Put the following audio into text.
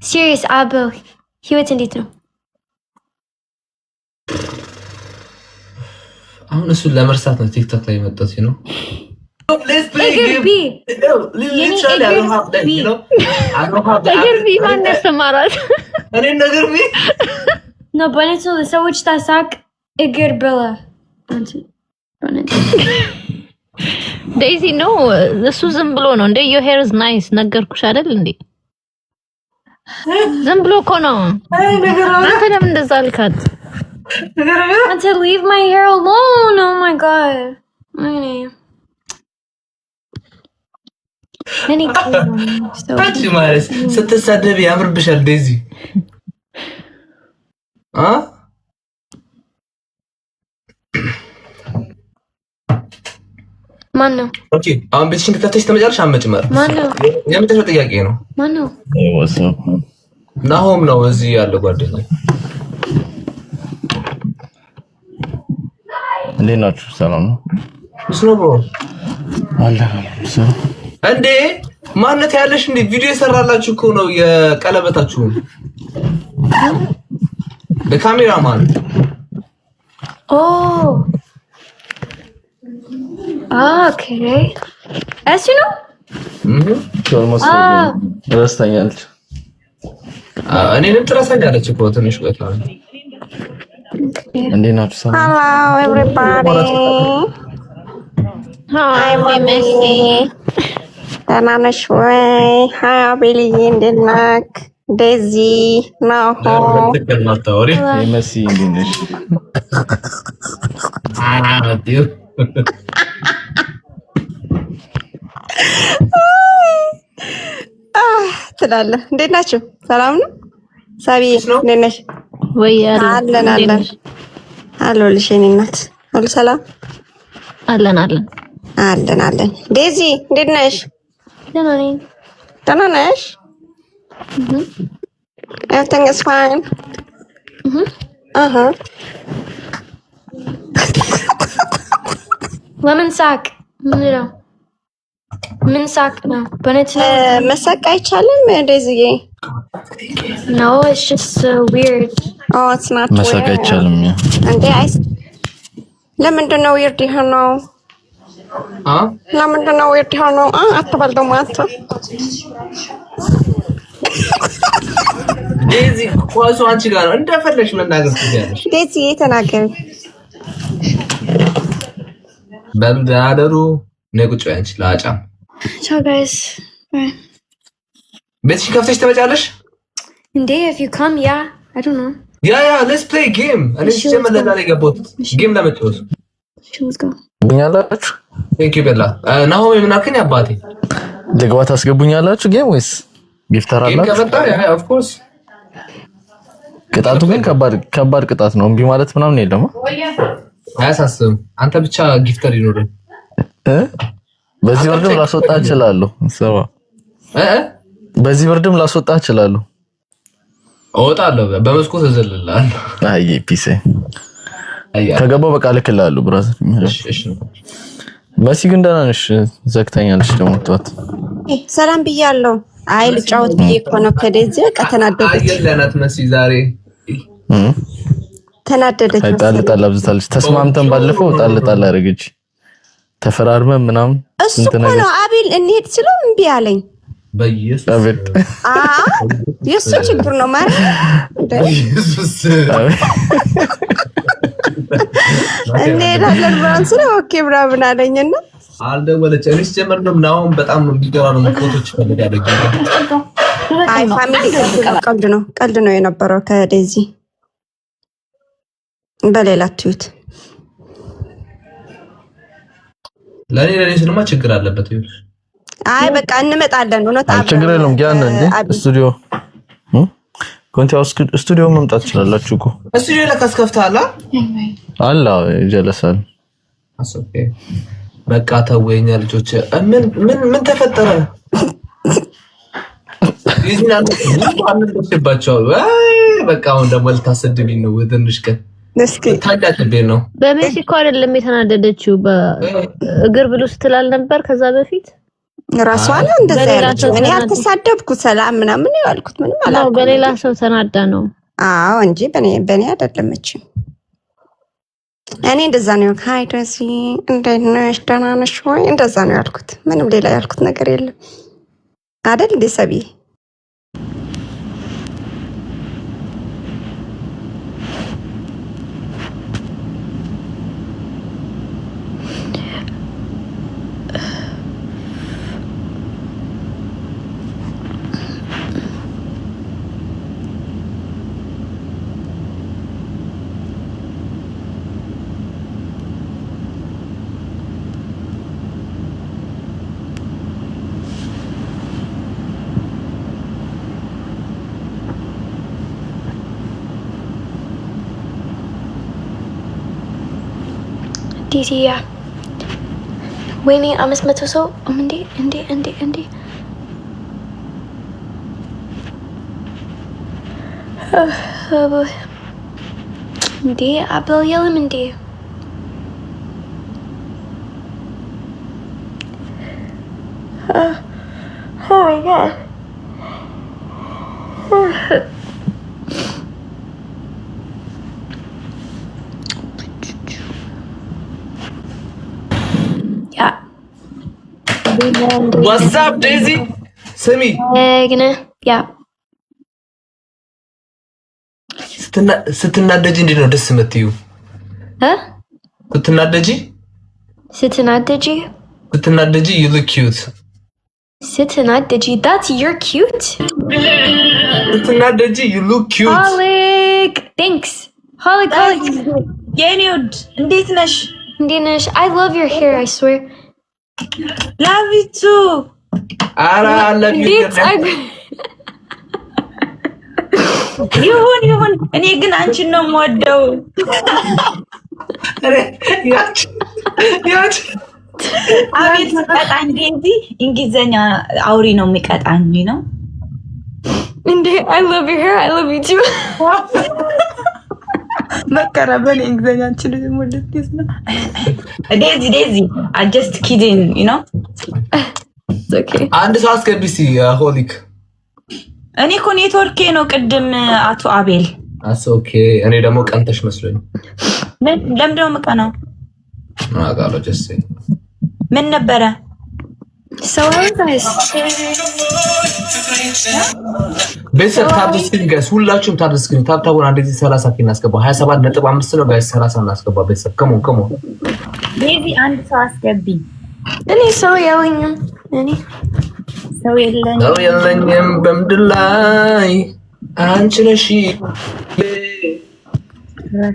ሲሪየስ አቦ ህይወት እንዴት ነው? አሁን እሱን ለመርሳት ነው ቲክቶክ ላይ የመጣሁት ነው። እግር ቢ ማን ያስተማራት? እኔ ነገር ቢ ነው በእውነት ነው ለሰዎች ታሳቅ እግር ብላ ዴይዚ ነው እሱ ዝም ብሎ ነው እንደ your hair is nice ነገርኩሽ አይደል እንዴ? ዝም ብሎ እኮ ነው። አንተ ለምን እንደዛ አልካት? አንተ leave my hair alone. Oh my god. እኔ አንቺ ማለት ስትሳደብ ያምርብሻል ዴዚ ማን ነው? ኦኬ አሁን ቤትሽን ከፍተሽ ተመጫለሽ አመጭመር ማን ነው? የምትጠይቀው ጥያቄ ነው። ማን ነው? ናሆም ነው እዚህ ያለው ጓደኛ። እንዴት ናችሁ? ሰላም ነው? እሱ ነው ብሮ አለ እንዴ ማነት ያለሽ እንዴ ቪዲዮ የሰራላችሁ እኮ ነው የቀለበታችሁ በካሜራማን ኦኬ እሱ ነው ረስተኛለች። እኔንም ትረሳኛለች እኮ ትንሽ ቆይታ። እንዴት ናችሁ? ሰላም Hello everybody. Hi Messi. ደህና ነሽ ወይ? ሀይ አቤልዬ እንዴት ነህ? ዴዚ ናሆም መሲ እንዴት ነሽ? ትላለህ። እንዴት ናችሁ? ሰላም ነው? ሳቢ እንዴት ነሽ? ወይ አለን አለን አለሁልሽ የእኔ እናት። ሁሉ ሰላም አለን አለን አለን አለን። ዴዚ እንዴት ነሽ? ደህና ነኝ። ደህና ነሽ? Everything is fine. ለምን ሳቅ? ምን ሳቅ ነው? በእውነት ነው መሳቅ አይቻልም ዴዚዬ? No, it's just weird. Oh, it's not መሳቅ weird. አይቻልም። እንዴ ለምንድን ነው ዊርድ የሆነው? ለምንድን ነው ዊርድ የሆነው? አትበል ደግሞ አንተ። ዴዚ ኳሱ አንቺ ጋር ነው እንደፈለግሽ መናገር ትችያለሽ። ዴዚ ተናገር። በምዳደሩ ነው ቁጭ በይ አንቺ ላጫም። Ciao guys. Bye. ቤትሽን ከፍተሽ ተመጫለሽ እንዴ if you come, yeah, I don't know. ያ let's play game። እኔ ሲጀመር ለዛ ላይ ገባሁት ጌም ለመጫወት። Let's go. ትገቡኛላችሁ? ቴንክ ዩ ቤላ። ናሆም የምናከኝ አባቴ ልግባ ታስገቡኛላችሁ ጌም ወይስ ጊፍተር ጌም አላችሁ? ከመጣ ያ ኦፍ ኮርስ። ቅጣቱ ግን ከባድ ቅጣት ነው። እምቢ ማለት ምናምን የለም። አያሳስብም። አንተ ብቻ ጊፍተር ይኖርህ። በዚህ ወርድም ላስወጣ እችላለሁ። ሰባ በዚህ ወርድም ላስወጣ እችላለሁ። እወጣለሁ፣ በመስኮት እዘልልሃለሁ። አይ ፒሴ ከገባው በቃ ልክልሃለሁ ብራዘር። እሺ መሲ ግን ደህና ነሽ? ዘግታኛለሽ ደግሞ ተዋት። ሰላም ብያለሁ። አይ ልጫወት ብዬ እኮ ነው ከዴዚ በቃ ተናደደች። አየለናት መሲ ዛሬ ተናደደች። ጣል አብዝታለች። ተስማምተን ባለፈው ጣል አደረገች። ተፈራርመን ምናምን እሱ እኮ ነው አቤል እንሄድ ስለው እምቢ አለኝ። በኢየሱስ አቤት የሱ ችግር ነው ማለት ኢየሱስ እንሄዳለን ብራን ስለው ኦኬ ብራብን አለኝና አልደወለች። እኔ ሲጀመር ነው ናሆም በጣም ነው ቢገራሩ ፎቶች ፈልጋለች። አይ ፋሚሊ ቀልድ ነው የነበረው ከዴዚ በሌላ ትዩት ለኔ ስንማ ችግር አለበት ይሉሽ። አይ በቃ እንመጣለን። እውነት ችግር የለውም። ያን እንዴ ስቱዲዮ ኮንቲያው ስቱዲዮ መምጣት ትችላላችሁ እኮ። ስቱዲዮ ለካስ ከፍታላ አላ ጀለሳል አሶኬ በቃ ተወኛ ልጆች። ምን ተፈጠረ? ይዝናል አንደስባቸው። በቃ አሁን ደግሞ ልታሰድብኝ ነው ትንሽ ቀን እስኪ ታዳቀቤ ነው። በሜክሲኮ አይደለም የተናደደችው በእግር ብሉ ስትላል ነበር ከዛ በፊት ራሷን እንደዛ ያለችው እኔ አልተሳደብኩ ሰላም ምናምን ያልኩት ምንም አላልኩም። በሌላ ሰው ተናዳ ነው። አዎ እንጂ በኔ አይደለምችም። እኔ እንደዛ ነው ሃይ ደሲ እንዴት ነሽ ደህና ነሽ ወይ እንደዛ ነው ያልኩት። ምንም ሌላ ያልኩት ነገር የለም አይደል እንዴ ሰቢ ዲዚ ያ ወይኔ 500 ሰው እንዴ እንዴ አበል የለም እንዴ oh my god What's up, Daisy? Semi. Yeah. ስትናደጂ እንዴት ነው ደስ የምትዩ? ስትናደጂ you look cute. ስትናደጂ that's you're cute. ስትናደጂ you look cute. Holic, thanks. Holic. የኔውድ እንዴት ነሽ? I love your hair, I swear. Love you too. Ara, I love you. ይሁን እኔ ግን አንቺን ነው የምወደው። አቤት ቀጣኝ እንጂ እንግሊዘኛ አውሪ ነው የሚቀጣኝ ነው እንዴ I love your hair, I love you too. መከረበል እንግሊዘኛ አንቺን ነው የምወደው። ዴዚ I just kidding, you know? It's okay. አንድ ሰው አስገቢሲ ሆሊክ እኔ እኮ ኔትወርኬ ነው ቅድም አቶ አቤል ኦኬ እኔ ደግሞ ቀንተሽ መስሎኝ ለምንድነው የምቀናው አጋሎ ጀስት ምን ነበረ So nice. ቤተሰብ ታድስክኝ ጋይስ ሁላችሁም ታድስክኝ ታብታቡን አንድ ጊዜ 30 ኪና አስገባ 27.5 ነው ጋይስ 30 እናስገባ ቤተሰብ ከሞን ዴዚ አንድ ሰው አስገቢ እኔ ሰው ያለኝም ሰው የለኝም በምድር ላይ አንቺ ነሽ